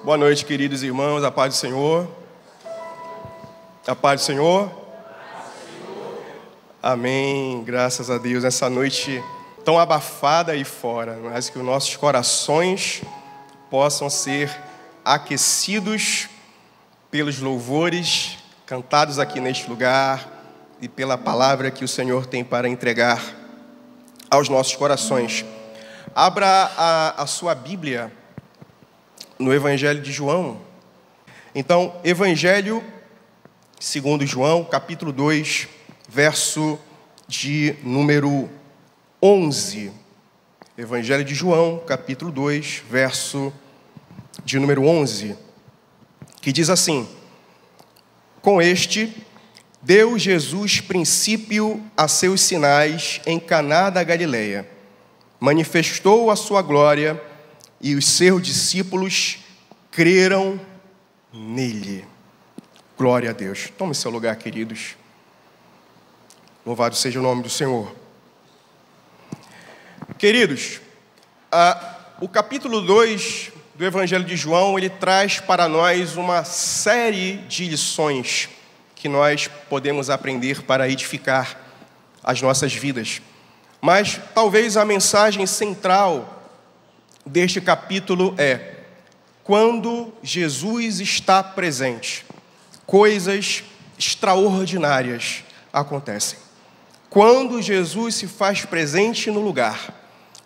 Boa noite, queridos irmãos, a paz do Senhor. A paz do Senhor. Amém, graças a Deus. Nessa noite tão abafada aí fora, mas que os nossos corações possam ser aquecidos pelos louvores cantados aqui neste lugar e pela palavra que o Senhor tem para entregar aos nossos corações. Abra a sua Bíblia no Evangelho de João. Então, Evangelho segundo João, capítulo 2, verso de número 11. Evangelho de João, capítulo 2, verso de número 11, que diz assim: Com este, deu Jesus princípio a seus sinais em Caná da Galileia. Manifestou a sua glória e os seus discípulos creram nele. Glória a Deus. Tome seu lugar, queridos. Louvado seja o nome do Senhor. Queridos, o capítulo 2 do Evangelho de João, ele traz para nós uma série de lições que nós podemos aprender para edificar as nossas vidas. Mas talvez a mensagem central deste capítulo é: quando Jesus está presente, coisas extraordinárias acontecem. Quando Jesus se faz presente no lugar,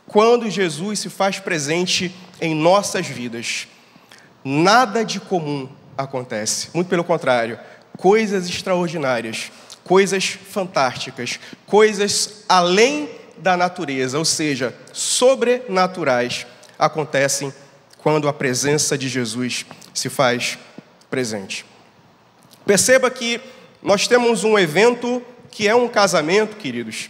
quando Jesus se faz presente em nossas vidas, nada de comum acontece. Muito pelo contrário, coisas extraordinárias, coisas fantásticas, coisas além da natureza, ou seja, sobrenaturais, acontecem quando a presença de Jesus se faz presente. Perceba que nós temos um evento que é um casamento, queridos.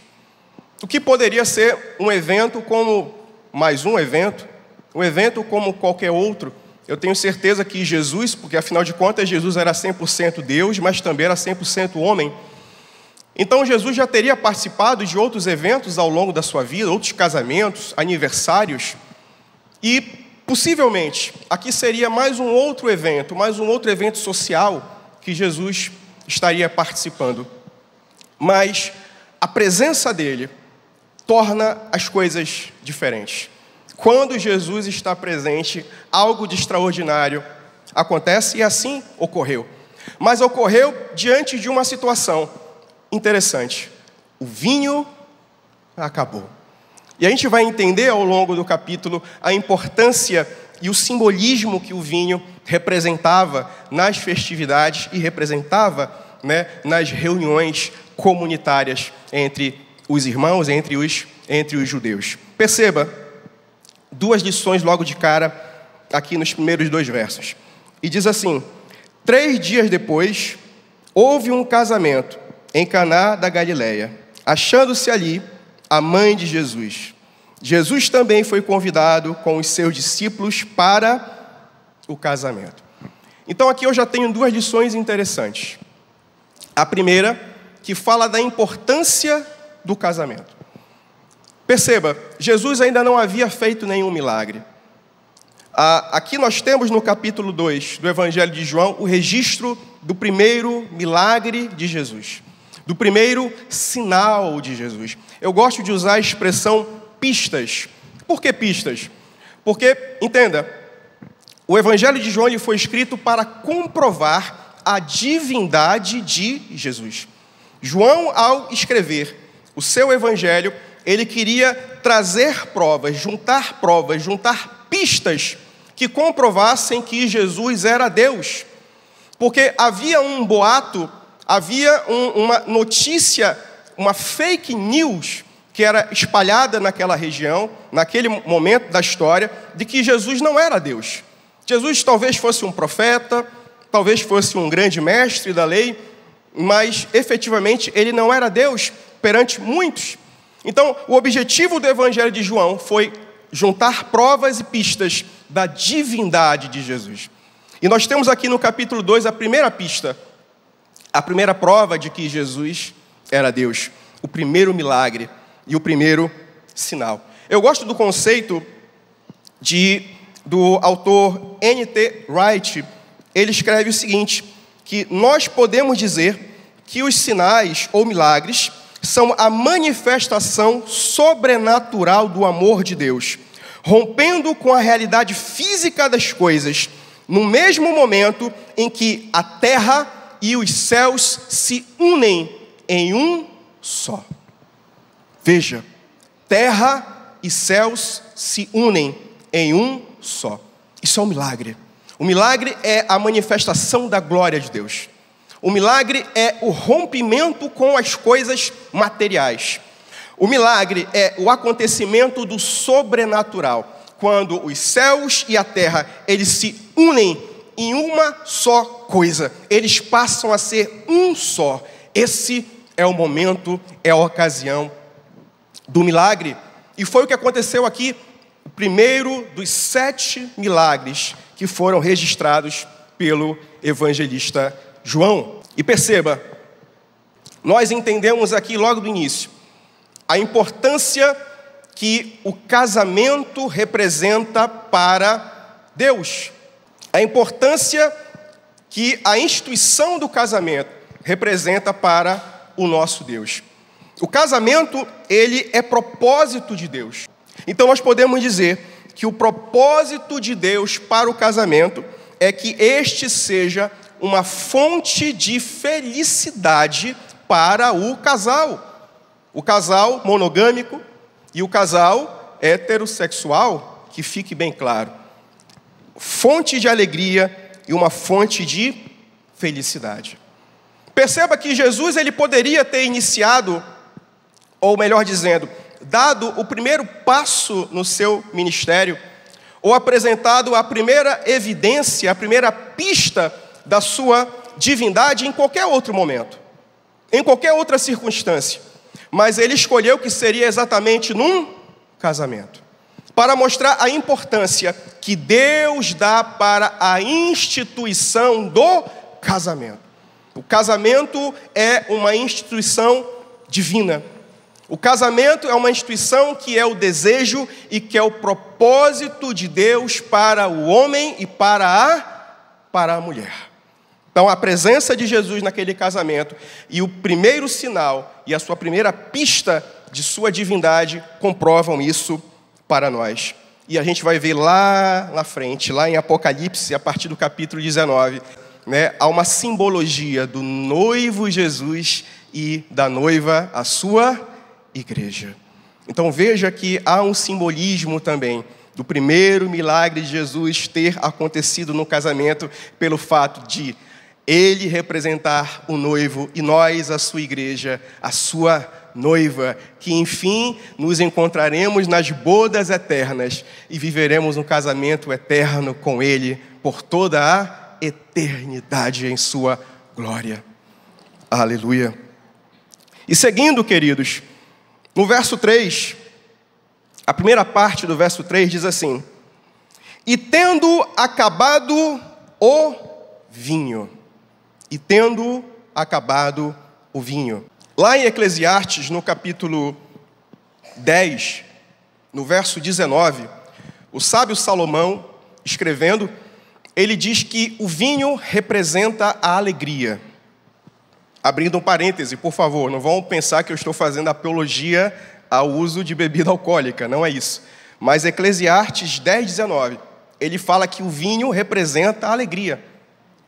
O que poderia ser um evento como mais um evento como qualquer outro. Eu tenho certeza que Jesus, porque afinal de contas Jesus era 100% Deus, mas também era 100% homem. Então Jesus já teria participado de outros eventos ao longo da sua vida, outros casamentos, aniversários. E possivelmente aqui seria mais um outro evento social que Jesus estaria participando. Mas a presença dele torna as coisas diferentes. Quando Jesus está presente, algo de extraordinário acontece, e assim ocorreu. Mas ocorreu diante de uma situação interessante. O vinho acabou. E a gente vai entender ao longo do capítulo a importância e o simbolismo que o vinho representava nas festividades e representava, nas reuniões comunitárias entre os irmãos, entre os judeus. Perceba duas lições logo de cara aqui nos primeiros 2 versos. E diz assim: 3 dias depois, houve um casamento em Caná da Galileia, achando-se ali a mãe de Jesus. Jesus também foi convidado com os seus discípulos para o casamento. Então aqui eu já tenho 2 lições interessantes. A primeira, que fala da importância do casamento. Perceba, Jesus ainda não havia feito nenhum milagre. Aqui nós temos no capítulo 2 do Evangelho de João o registro do primeiro milagre de Jesus, do primeiro sinal de Jesus. Eu gosto de usar a expressão pistas. Por que pistas? Porque, entenda, o Evangelho de João ele foi escrito para comprovar a divindade de Jesus. João, ao escrever o seu Evangelho, ele queria trazer provas, juntar pistas que comprovassem que Jesus era Deus. Porque havia um boato, havia uma notícia, uma fake news que era espalhada naquela região, naquele momento da história, de que Jesus não era Deus. Jesus talvez fosse um profeta, talvez fosse um grande mestre da lei, mas efetivamente ele não era Deus perante muitos. Então, o objetivo do Evangelho de João foi juntar provas e pistas da divindade de Jesus. E nós temos aqui no capítulo 2 a primeira pista, a primeira prova de que Jesus era Deus, o primeiro milagre e o primeiro sinal. Eu gosto do conceito do autor N.T. Wright, ele escreve o seguinte, que nós podemos dizer que os sinais ou milagres são a manifestação sobrenatural do amor de Deus, rompendo com a realidade física das coisas, no mesmo momento em que a terra e os céus se unem em um só. Veja, terra e céus se unem em um só. Isso é um milagre. O milagre é a manifestação da glória de Deus. O milagre é o rompimento com as coisas materiais. O milagre é o acontecimento do sobrenatural, quando os céus e a terra, eles se unem em uma só coisa. Eles passam a ser um só. Esse é o momento, é a ocasião do milagre. E foi o que aconteceu aqui, o primeiro dos 7 milagres que foram registrados pelo evangelista João. E perceba, nós entendemos aqui logo do início a importância que o casamento representa para Deus. A importância que a instituição do casamento representa para o nosso Deus. O casamento, ele é propósito de Deus. Então nós podemos dizer que o propósito de Deus para o casamento é que este seja uma fonte de felicidade para o casal monogâmico e o casal heterossexual, que fique bem claro. Fonte de alegria e uma fonte de felicidade. Perceba que Jesus, ele poderia ter iniciado, ou melhor dizendo, dado o primeiro passo no seu ministério, ou apresentado a primeira evidência, a primeira pista da sua divindade em qualquer outro momento, em qualquer outra circunstância. Mas ele escolheu que seria exatamente num casamento, para mostrar a importância que Deus dá para a instituição do casamento. O casamento é uma instituição divina. O casamento é uma instituição que é o desejo e que é o propósito de Deus para o homem e para a mulher. Então, a presença de Jesus naquele casamento e o primeiro sinal e a sua primeira pista de sua divindade comprovam isso para nós. E a gente vai ver lá na frente, lá em Apocalipse, a partir do capítulo 19, há uma simbologia do noivo Jesus e da noiva, a sua igreja. Então veja que há um simbolismo também do primeiro milagre de Jesus ter acontecido no casamento, pelo fato de ele representar o noivo e nós, a sua igreja, a sua noiva, que enfim nos encontraremos nas bodas eternas e viveremos um casamento eterno com ele por toda a eternidade em sua glória. Aleluia. E seguindo, queridos, no verso 3, a primeira parte do verso 3 diz assim: e tendo acabado o vinho. E tendo acabado o vinho. Lá em Eclesiastes, no capítulo 10, no verso 19, o sábio Salomão, escrevendo, ele diz que o vinho representa a alegria. Abrindo um parêntese, por favor, não vão pensar que eu estou fazendo apologia ao uso de bebida alcoólica, não é isso. Mas Eclesiastes 10, 19, ele fala que o vinho representa a alegria.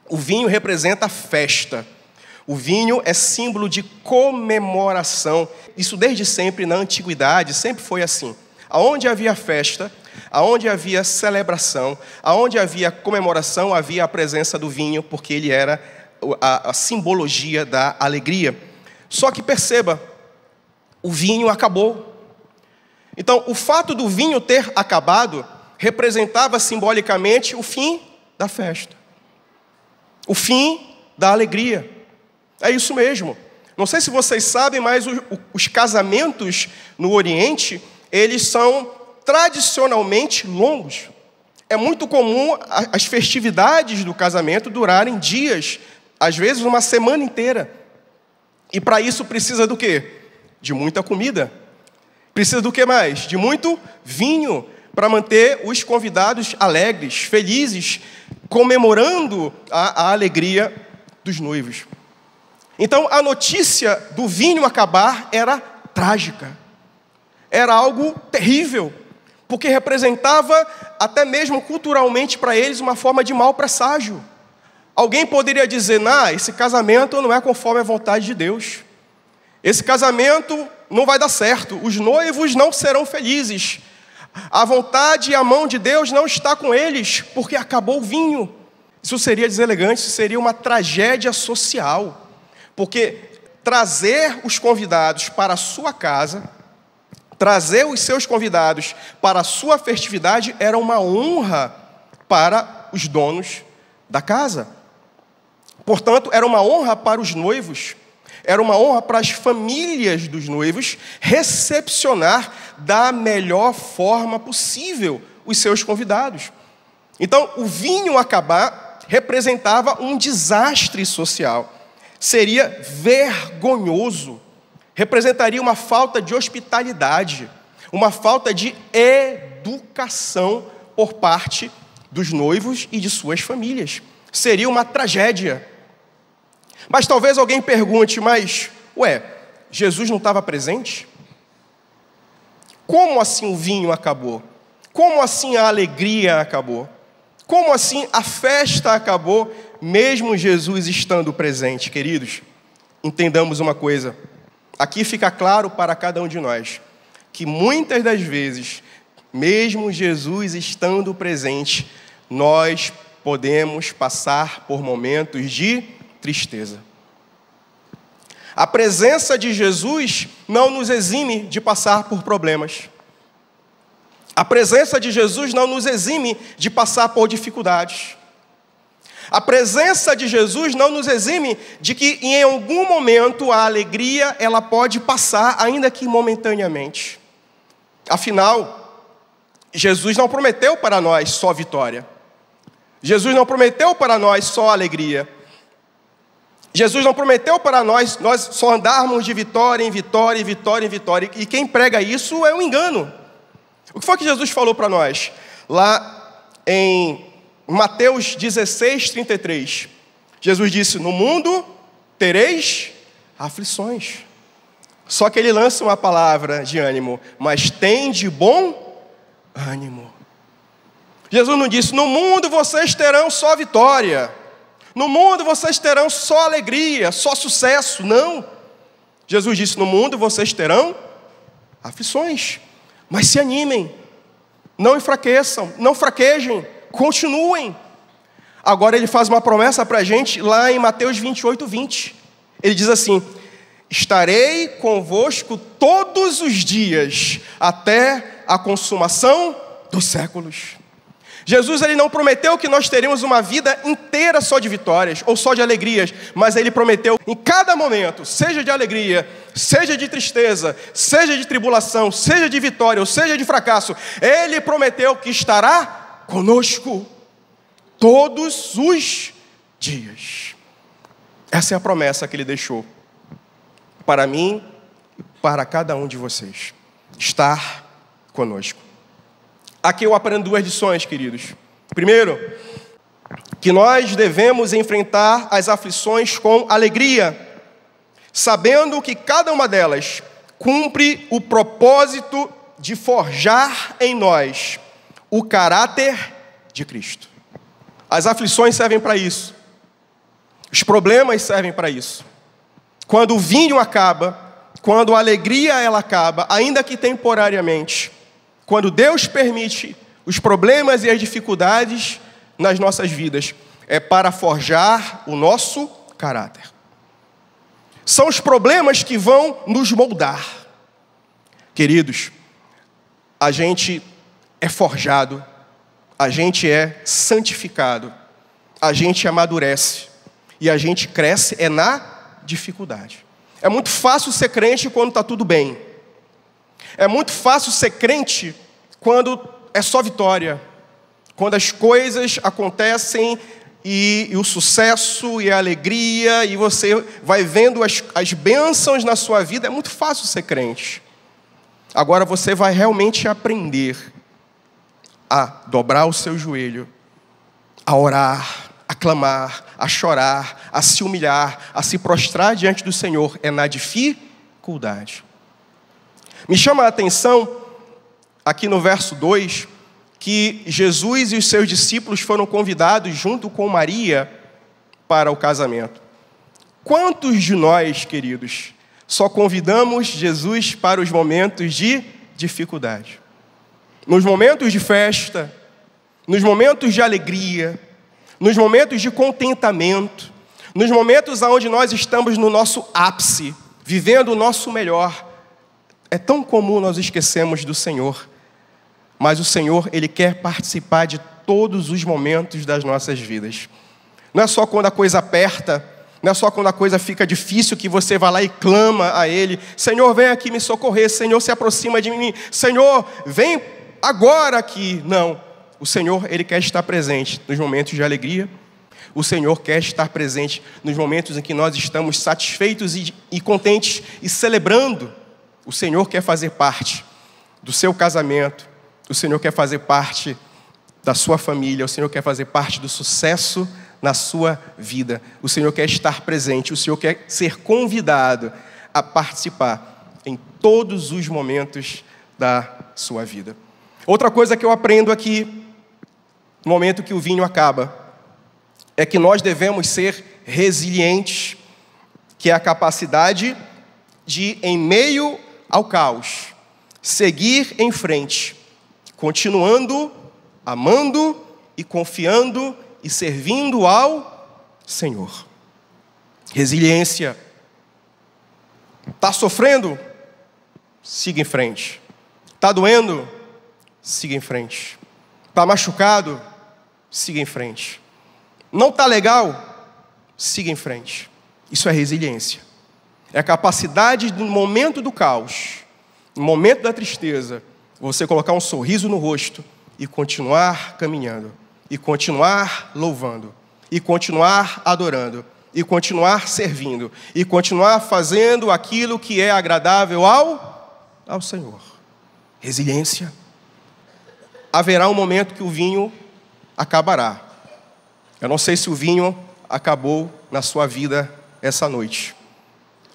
O vinho representa a festa. O vinho é símbolo de comemoração. Isso desde sempre, na antiguidade, sempre foi assim. Aonde havia festa, aonde havia celebração, aonde havia comemoração, havia a presença do vinho, porque ele era a simbologia da alegria. Só que perceba, o vinho acabou. Então, o fato do vinho ter acabado representava simbolicamente o fim da festa. O fim da alegria. É isso mesmo. Não sei se vocês sabem, mas os casamentos no Oriente, eles são tradicionalmente longos. É muito comum as festividades do casamento durarem dias, às vezes uma semana inteira. E para isso precisa do quê? De muita comida. Precisa do que mais? De muito vinho, para manter os convidados alegres, felizes, comemorando a alegria dos noivos. Então, a notícia do vinho acabar era trágica. Era algo terrível, porque representava, até mesmo culturalmente para eles, uma forma de mau presságio. Alguém poderia dizer, esse casamento não é conforme a vontade de Deus. Esse casamento não vai dar certo, os noivos não serão felizes. A vontade e a mão de Deus não está com eles, porque acabou o vinho. Isso seria deselegante, isso seria uma tragédia social. Porque trazer os convidados para a sua casa, trazer os seus convidados para a sua festividade, era uma honra para os donos da casa. Portanto, era uma honra para os noivos, era uma honra para as famílias dos noivos recepcionar da melhor forma possível os seus convidados. Então, o vinho acabar representava um desastre social. Seria vergonhoso, representaria uma falta de hospitalidade, uma falta de educação por parte dos noivos e de suas famílias. Seria uma tragédia. Mas talvez alguém pergunte, Jesus não estava presente? Como assim o vinho acabou? Como assim a alegria acabou? Como assim a festa acabou, mesmo Jesus estando presente? Queridos, entendamos uma coisa. Aqui fica claro para cada um de nós, que muitas das vezes, mesmo Jesus estando presente, nós podemos passar por momentos de tristeza. A presença de Jesus não nos exime de passar por problemas. A presença de Jesus não nos exime de passar por dificuldades. A presença de Jesus não nos exime de que em algum momento a alegria ela pode passar, ainda que momentaneamente. Afinal, Jesus não prometeu para nós só vitória. Jesus não prometeu para nós só alegria. Jesus não prometeu para nós só andarmos de vitória em vitória, em vitória, em vitória. E quem prega isso é um engano. O que foi que Jesus falou para nós? Lá em Mateus 16, 33. Jesus disse, no mundo tereis aflições. Só que ele lança uma palavra de ânimo, mas tende bom ânimo. Jesus não disse, no mundo vocês terão só vitória. No mundo vocês terão só alegria, só sucesso. Não. Jesus disse, no mundo vocês terão aflições. Mas se animem, não enfraqueçam, não fraquejem, continuem. Agora ele faz uma promessa para a gente lá em Mateus 28, 20. Ele diz assim, estarei convosco todos os dias, até a consumação dos séculos. Jesus ele não prometeu que nós teríamos uma vida inteira só de vitórias ou só de alegrias, mas ele prometeu em cada momento, seja de alegria, seja de tristeza, seja de tribulação, seja de vitória ou seja de fracasso, ele prometeu que estará conosco todos os dias. Essa é a promessa que ele deixou para mim e para cada um de vocês, estar conosco. Aqui eu aprendo duas lições, queridos. Primeiro, que nós devemos enfrentar as aflições com alegria, sabendo que cada uma delas cumpre o propósito de forjar em nós o caráter de Cristo. As aflições servem para isso. Os problemas servem para isso. Quando o vinho acaba, quando a alegria ela acaba, ainda que temporariamente, quando Deus permite os problemas e as dificuldades nas nossas vidas, é para forjar o nosso caráter. São os problemas que vão nos moldar. Queridos, a gente é forjado, a gente é santificado, a gente amadurece e a gente cresce na dificuldade. É muito fácil ser crente quando está tudo bem. É muito fácil ser crente quando é só vitória, quando as coisas acontecem e o sucesso e a alegria, e você vai vendo as bênçãos na sua vida, é muito fácil ser crente. Agora você vai realmente aprender a dobrar o seu joelho, a orar, a clamar, a chorar, a se humilhar, a se prostrar diante do Senhor, é na dificuldade. Me chama a atenção, aqui no verso 2, que Jesus e os seus discípulos foram convidados junto com Maria para o casamento. Quantos de nós, queridos, só convidamos Jesus para os momentos de dificuldade? Nos momentos de festa, nos momentos de alegria, nos momentos de contentamento, nos momentos onde nós estamos no nosso ápice, vivendo o nosso melhor, é tão comum nós esquecemos do Senhor. Mas o Senhor, Ele quer participar de todos os momentos das nossas vidas. Não é só quando a coisa aperta, não é só quando a coisa fica difícil que você vai lá e clama a Ele: Senhor, vem aqui me socorrer, Senhor, se aproxima de mim, Senhor, vem agora aqui. Não, o Senhor, Ele quer estar presente nos momentos de alegria. O Senhor quer estar presente nos momentos em que nós estamos satisfeitos e contentes e celebrando. O Senhor quer fazer parte do seu casamento, o Senhor quer fazer parte da sua família, o Senhor quer fazer parte do sucesso na sua vida. O Senhor quer estar presente, o Senhor quer ser convidado a participar em todos os momentos da sua vida. Outra coisa que eu aprendo aqui, no momento que o vinho acaba, é que nós devemos ser resilientes, que é a capacidade de, em meio ao caos, seguir em frente, continuando, amando e confiando e servindo ao Senhor. Resiliência. Está sofrendo? Siga em frente. Está doendo? Siga em frente. Está machucado? Siga em frente. Não está legal? Siga em frente. Isso é resiliência. É a capacidade, no momento do caos, no momento da tristeza, você colocar um sorriso no rosto e continuar caminhando, e continuar louvando, e continuar adorando, e continuar servindo, e continuar fazendo aquilo que é agradável ao Senhor. Resiliência. Haverá um momento que o vinho acabará. Eu não sei se o vinho acabou na sua vida essa noite,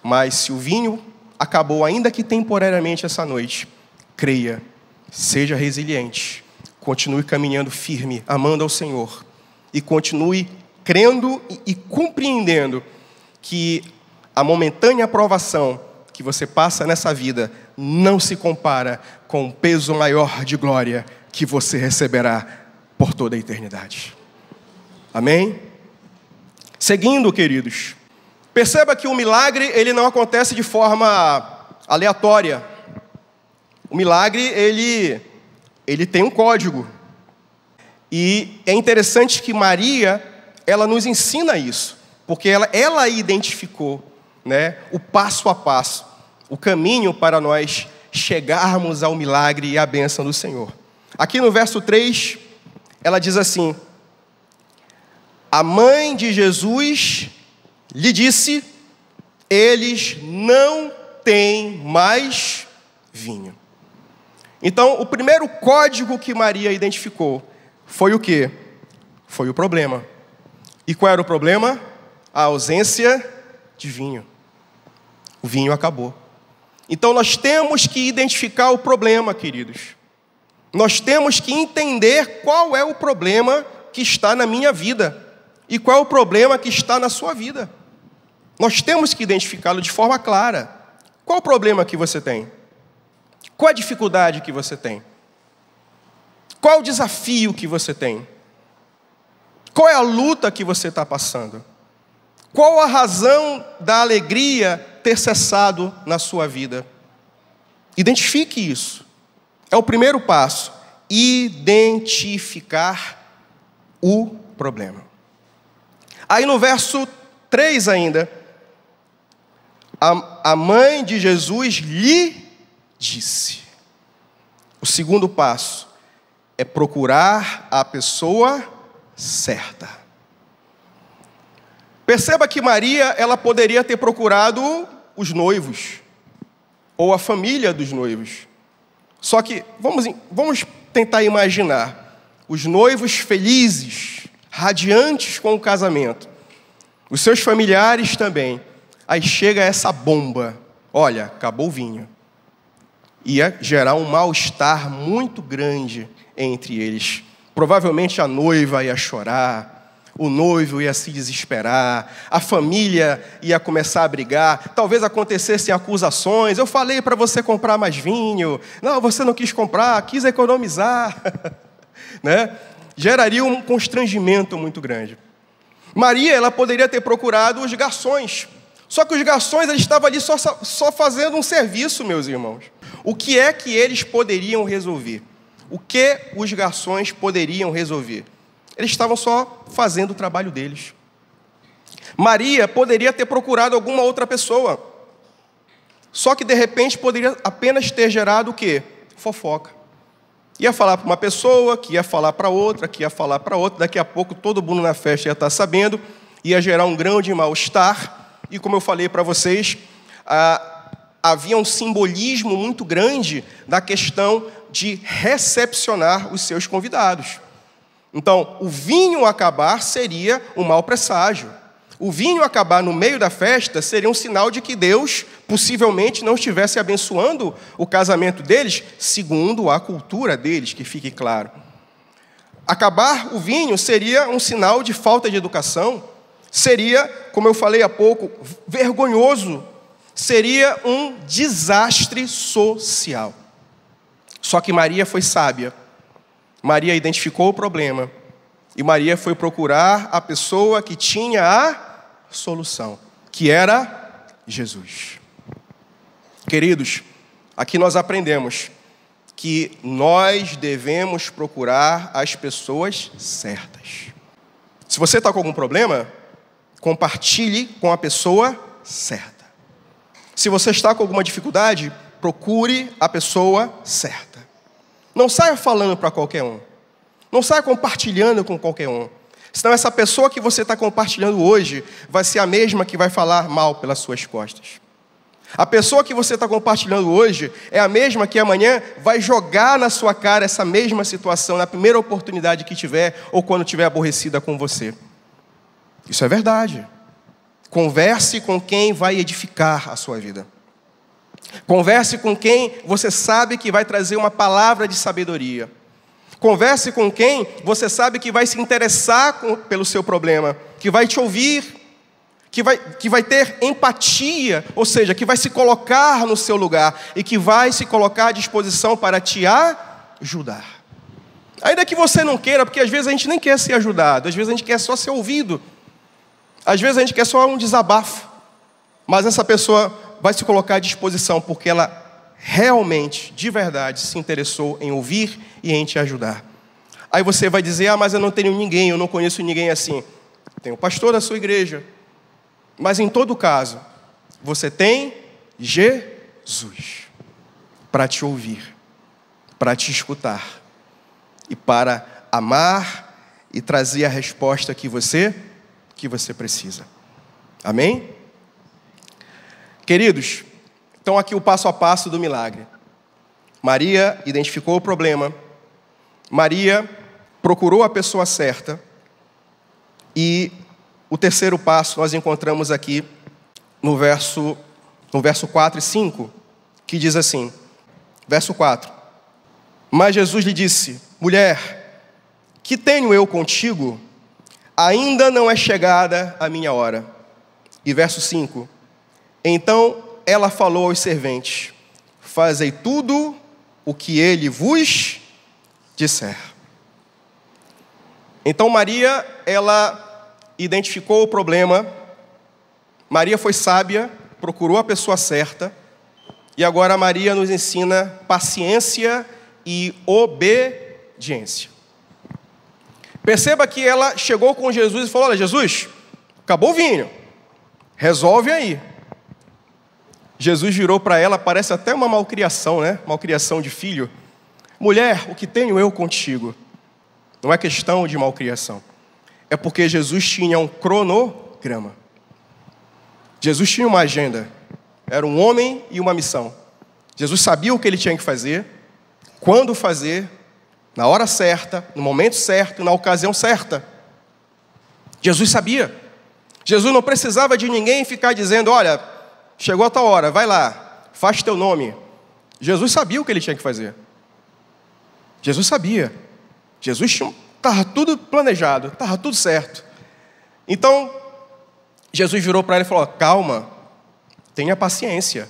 mas se o vinho acabou, ainda que temporariamente essa noite, creia, seja resiliente, continue caminhando firme, amando ao Senhor, e continue crendo e compreendendo que a momentânea provação que você passa nessa vida não se compara com o peso maior de glória que você receberá por toda a eternidade. Amém? Seguindo, queridos, perceba que o milagre, ele não acontece de forma aleatória. O milagre, ele tem um código. E é interessante que Maria, ela nos ensina isso, porque ela identificou, né, o passo a passo, o caminho para nós chegarmos ao milagre e à bênção do Senhor. Aqui no verso 3, ela diz assim: a mãe de Jesus lhe disse: eles não têm mais vinho. Então, o primeiro código que Maria identificou foi o quê? Foi o problema. E qual era o problema? A ausência de vinho. O vinho acabou. Então, nós temos que identificar o problema, queridos. Nós temos que entender qual é o problema que está na minha vida e qual é o problema que está na sua vida. Nós temos que identificá-lo de forma clara. Qual o problema que você tem? Qual a dificuldade que você tem? Qual o desafio que você tem? Qual é a luta que você está passando? Qual a razão da alegria ter cessado na sua vida? Identifique isso. É o primeiro passo. Identificar o problema. Aí no verso 3 ainda, a mãe de Jesus lhe disse. O segundo passo é procurar a pessoa certa. Perceba que Maria, ela poderia ter procurado os noivos, ou a família dos noivos. Só que, vamos tentar imaginar, os noivos felizes, radiantes com o casamento, os seus familiares também. Aí chega essa bomba. Olha, acabou o vinho. Ia gerar um mal-estar muito grande entre eles. Provavelmente a noiva ia chorar, o noivo ia se desesperar, a família ia começar a brigar, talvez acontecessem acusações. Eu falei para você comprar mais vinho. Não, você não quis comprar, quis economizar. Né? Geraria um constrangimento muito grande. Maria, ela poderia ter procurado os garçons. Só que os garçons, eles estavam ali só fazendo um serviço, meus irmãos. O que é que eles poderiam resolver? O que os garçons poderiam resolver? Eles estavam só fazendo o trabalho deles. Maria poderia ter procurado alguma outra pessoa. Só que, de repente, poderia apenas ter gerado o quê? Fofoca. Ia falar para uma pessoa, que ia falar para outra, que ia falar para outra. Daqui a pouco, todo mundo na festa ia estar sabendo. Ia gerar um grande mal-estar. E, como eu falei para vocês, havia um simbolismo muito grande da questão de recepcionar os seus convidados. Então, o vinho acabar seria um mau presságio. O vinho acabar no meio da festa seria um sinal de que Deus possivelmente não estivesse abençoando o casamento deles, segundo a cultura deles, que fique claro. Acabar o vinho seria um sinal de falta de educação, seria, como eu falei há pouco, vergonhoso, seria um desastre social. Só que Maria foi sábia. Maria identificou o problema e Maria foi procurar a pessoa que tinha a solução, que era Jesus. Queridos, aqui nós aprendemos que nós devemos procurar as pessoas certas. Se você está com algum problema, compartilhe com a pessoa certa. Se você está com alguma dificuldade, procure a pessoa certa. Não saia falando para qualquer um. Não saia compartilhando com qualquer um. Senão essa pessoa que você está compartilhando hoje vai ser a mesma que vai falar mal pelas suas costas. A pessoa que você está compartilhando hoje é a mesma que amanhã vai jogar na sua cara essa mesma situação na primeira oportunidade que tiver ou quando estiver aborrecida com você. Isso é verdade. Converse com quem vai edificar a sua vida. Converse com quem você sabe que vai trazer uma palavra de sabedoria. Converse com quem você sabe que vai se interessar pelo seu problema, que vai te ouvir, que vai ter empatia, ou seja, que vai se colocar no seu lugar e que vai se colocar à disposição para te ajudar. Ainda que você não queira, porque às vezes a gente nem quer ser ajudado, às vezes a gente quer só ser ouvido, às vezes a gente quer só um desabafo, mas essa pessoa vai se colocar à disposição porque ela realmente, de verdade, se interessou em ouvir e em te ajudar. Aí você vai dizer, mas eu não tenho ninguém, eu não conheço ninguém assim. Tem o pastor da sua igreja. Mas em todo caso, você tem Jesus para te ouvir, para te escutar e para amar e trazer a resposta que você precisa. Amém? Queridos, então aqui o passo a passo do milagre. Maria identificou o problema. Maria procurou a pessoa certa. E o terceiro passo nós encontramos aqui no verso 4 e 5, que diz assim, verso 4. Mas Jesus lhe disse, mulher, que tenho eu contigo? Ainda não é chegada a minha hora. E verso 5. Então ela falou aos serventes, fazei tudo o que ele vos disser. Então Maria, ela identificou o problema, Maria foi sábia, procurou a pessoa certa, e agora Maria nos ensina paciência e obediência. Perceba que ela chegou com Jesus e falou, olha, Jesus, acabou o vinho, resolve aí. Jesus virou para ela, parece até uma malcriação, né? Malcriação de filho. Mulher, o que tenho eu contigo? Não é questão de malcriação. É porque Jesus tinha um cronograma. Jesus tinha uma agenda. Era um homem e uma missão. Jesus sabia o que ele tinha que fazer, quando fazer, na hora certa, no momento certo, na ocasião certa. Jesus sabia. Jesus não precisava de ninguém ficar dizendo, olha, chegou a tal hora, vai lá, faz teu nome. Jesus sabia o que ele tinha que fazer. Jesus sabia. Jesus estava tudo planejado, estava tudo certo. Então, Jesus virou para ele e falou, calma, tenha paciência.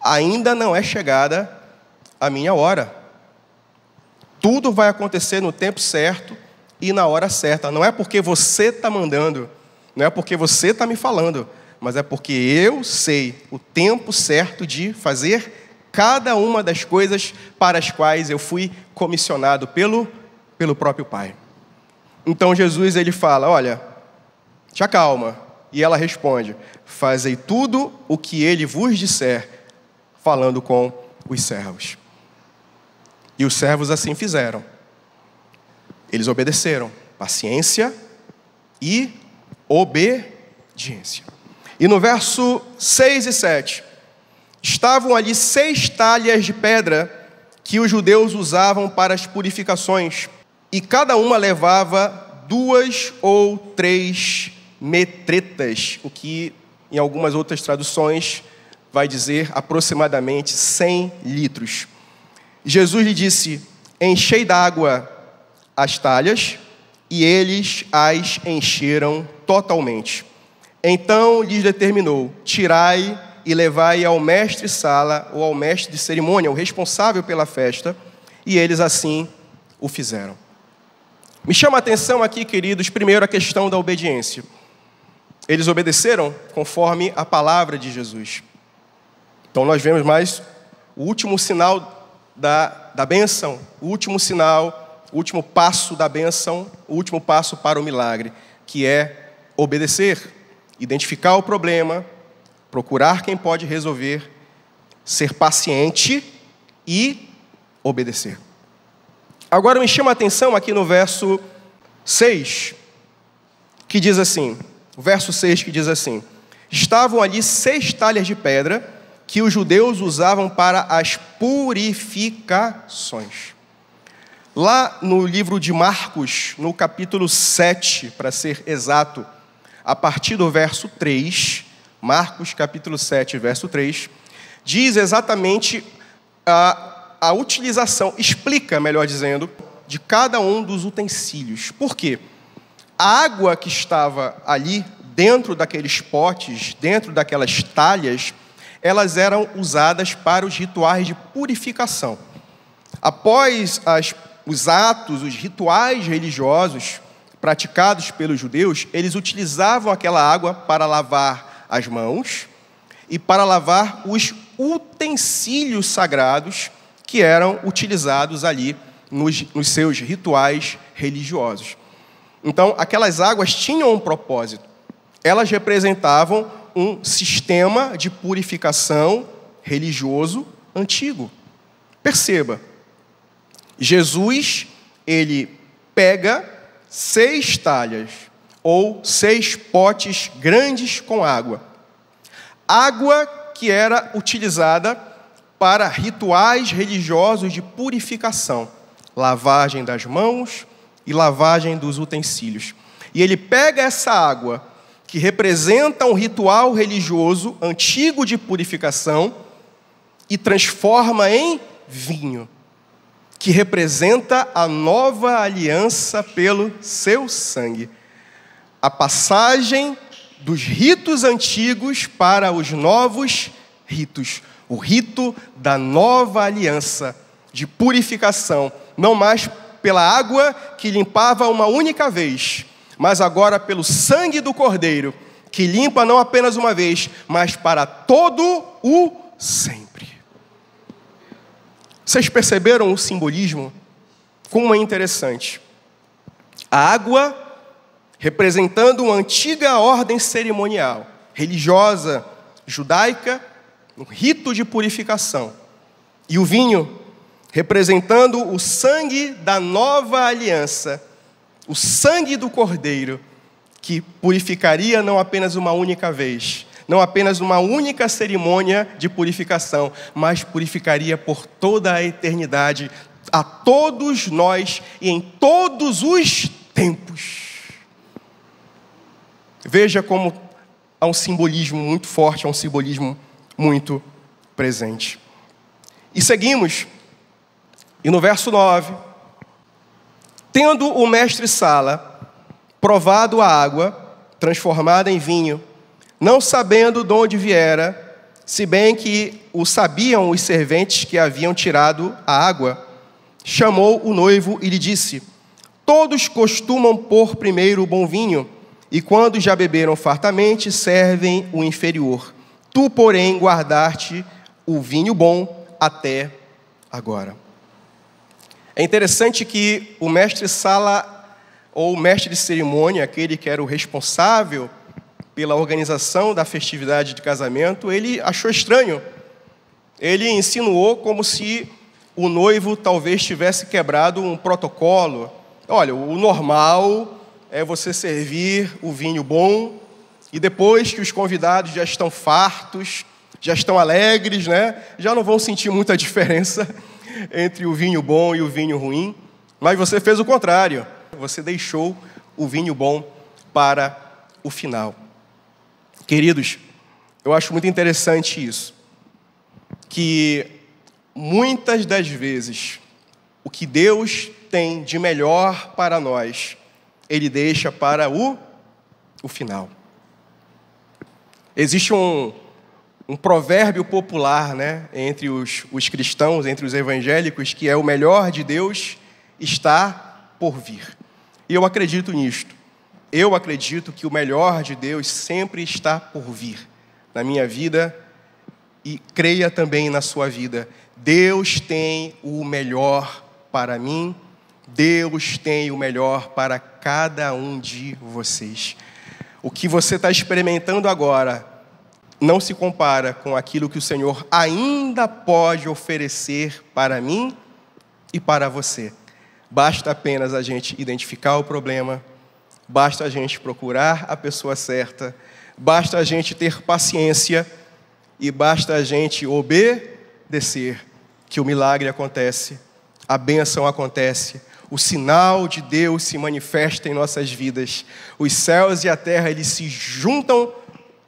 Ainda não é chegada a minha hora. Tudo vai acontecer no tempo certo e na hora certa. Não é porque você está mandando, não é porque você está me falando, mas é porque eu sei o tempo certo de fazer cada uma das coisas para as quais eu fui comissionado pelo próprio Pai. Então Jesus ele fala, olha, te acalma. E ela responde, fazei tudo o que ele vos disser, falando com os servos. E os servos assim fizeram. Eles obedeceram. Paciência e obediência. E no verso 6 e 7, estavam ali 6 talhas de pedra que os judeus usavam para as purificações, e cada uma levava 2 ou 3 metretas, o que em algumas outras traduções vai dizer aproximadamente 100 litros. Jesus lhe disse, enchei d'água as talhas, e eles as encheram totalmente. Então lhes determinou, tirai e levai ao mestre-sala, ou ao mestre de cerimônia, o responsável pela festa, e eles assim o fizeram. Me chama a atenção aqui, queridos, primeiro a questão da obediência. Eles obedeceram conforme a palavra de Jesus. Então nós vemos mais o último sinal da bênção, o último sinal, o último passo da bênção, o último passo para o milagre, que é obedecer, identificar o problema, procurar quem pode resolver, ser paciente e obedecer. Agora me chama a atenção aqui no verso 6, que diz assim, o verso 6 que diz assim, estavam ali 6 talhas de pedra que os judeus usavam para as purificações. Lá no livro de Marcos, no capítulo 7, para ser exato, a partir do verso 3, Marcos capítulo 7, verso 3, diz exatamente a utilização, explica, melhor dizendo, de cada um dos utensílios. Por quê? A água que estava ali, dentro daqueles potes, dentro daquelas talhas, elas eram usadas para os rituais de purificação. Após os atos, os rituais religiosos praticados pelos judeus, eles utilizavam aquela água para lavar as mãos e para lavar os utensílios sagrados que eram utilizados ali nos seus rituais religiosos. Então, aquelas águas tinham um propósito. Elas representavam um sistema de purificação religioso antigo. Perceba, Jesus, ele pega 6 talhas, ou 6 potes grandes com água. Água que era utilizada para rituais religiosos de purificação, lavagem das mãos e lavagem dos utensílios. E ele pega essa água, que representa um ritual religioso antigo de purificação, e transforma em vinho, que representa a nova aliança pelo seu sangue. A passagem dos ritos antigos para os novos ritos. O rito da nova aliança de purificação, não mais pela água que limpava uma única vez, mas agora pelo sangue do Cordeiro, que limpa não apenas uma vez, mas para todo o sempre. Vocês perceberam o simbolismo? Como é interessante. A água representando uma antiga ordem cerimonial, religiosa, judaica, um rito de purificação. E o vinho representando o sangue da nova aliança, o sangue do Cordeiro, que purificaria não apenas uma única vez, não apenas uma única cerimônia de purificação, mas purificaria por toda a eternidade a todos nós e em todos os tempos. Veja como há um simbolismo muito forte, há um simbolismo muito presente. E seguimos, e no verso 9, tendo o mestre Sala provado a água, transformada em vinho, não sabendo de onde viera, se bem que o sabiam os serventes que haviam tirado a água, chamou o noivo e lhe disse: todos costumam pôr primeiro o bom vinho, e quando já beberam fartamente, servem o inferior. Tu, porém, guardaste o vinho bom até agora. É interessante que o mestre Sala, ou o mestre de cerimônia, aquele que era o responsável pela organização da festividade de casamento, ele achou estranho. Ele insinuou como se o noivo talvez tivesse quebrado um protocolo. Olha, o normal é você servir o vinho bom e depois que os convidados já estão fartos, já estão alegres, né? Já não vão sentir muita diferença entre o vinho bom e o vinho ruim. Mas você fez o contrário. Você deixou o vinho bom para o final. Queridos, eu acho muito interessante isso, que muitas das vezes o que Deus tem de melhor para nós, Ele deixa para o final. Existe um provérbio popular, né, entre os cristãos, entre os evangélicos, que é: o melhor de Deus está por vir. E eu acredito nisto. Eu acredito que o melhor de Deus sempre está por vir na minha vida e creia também na sua vida. Deus tem o melhor para mim, Deus tem o melhor para cada um de vocês. O que você está experimentando agora não se compara com aquilo que o Senhor ainda pode oferecer para mim e para você. Basta apenas a gente identificar o problema, basta a gente procurar a pessoa certa, basta a gente ter paciência e basta a gente obedecer, que o milagre acontece, a bênção acontece, o sinal de Deus se manifesta em nossas vidas. Os céus e a terra, eles se juntam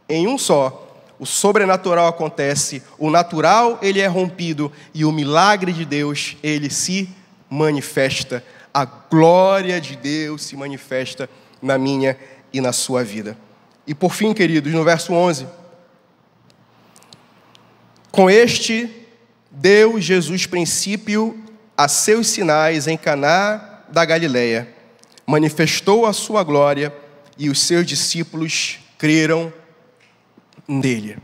em um só. O sobrenatural acontece, o natural, ele é rompido e o milagre de Deus, ele se manifesta. A glória de Deus se manifesta na minha e na sua vida. E por fim, queridos, no verso 11, com este deu Jesus princípio a seus sinais em Caná da Galileia, manifestou a sua glória e os seus discípulos creram nele.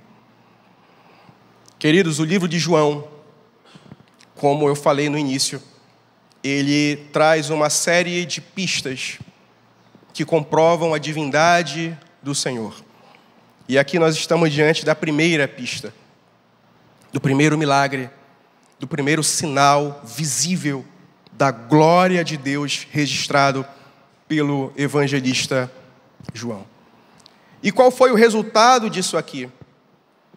Queridos, o livro de João, como eu falei no início, ele traz uma série de pistas que comprovam a divindade do Senhor. E aqui nós estamos diante da primeira pista, do primeiro milagre, do primeiro sinal visível da glória de Deus registrado pelo evangelista João. E qual foi o resultado disso aqui?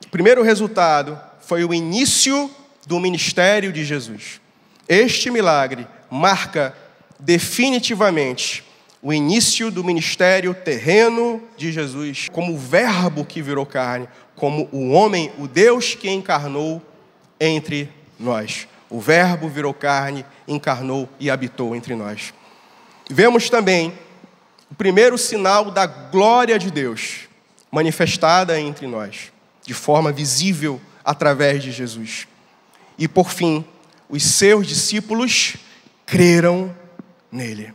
O primeiro resultado foi o início do ministério de Jesus. Este milagre marca definitivamente o início do ministério terreno de Jesus, como o verbo que virou carne, como o homem, o Deus que encarnou entre nós. O verbo virou carne, encarnou e habitou entre nós. Vemos também o primeiro sinal da glória de Deus manifestada entre nós, de forma visível através de Jesus. E por fim, os seus discípulos creram nele.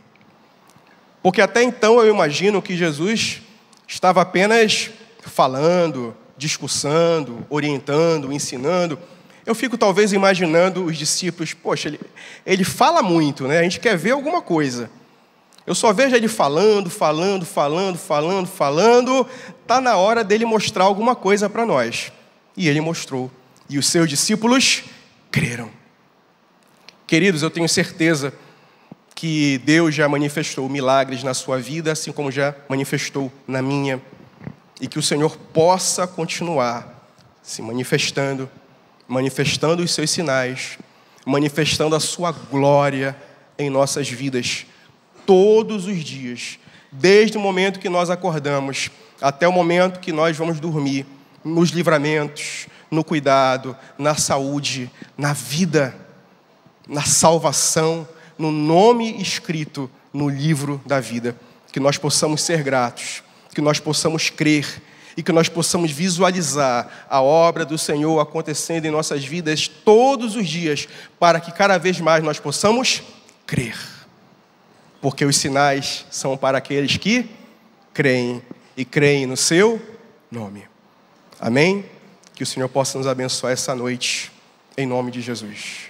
Porque até então eu imagino que Jesus estava apenas falando, discursando, orientando, ensinando. Eu fico talvez imaginando os discípulos, poxa, ele fala muito, né? A gente quer ver alguma coisa. Eu só vejo ele falando, está na hora dele mostrar alguma coisa para nós. E ele mostrou. E os seus discípulos creram. Queridos, eu tenho certeza que Deus já manifestou milagres na sua vida, assim como já manifestou na minha. E que o Senhor possa continuar se manifestando os seus sinais, manifestando a sua glória em nossas vidas, todos os dias, desde o momento que nós acordamos, até o momento que nós vamos dormir, nos livramentos, no cuidado, na saúde, na vida, na salvação, no nome escrito no livro da vida. Que nós possamos ser gratos, que nós possamos crer e que nós possamos visualizar a obra do Senhor acontecendo em nossas vidas todos os dias, para que cada vez mais nós possamos crer. Porque os sinais são para aqueles que creem e creem no seu nome. Amém? Que o Senhor possa nos abençoar essa noite, em nome de Jesus.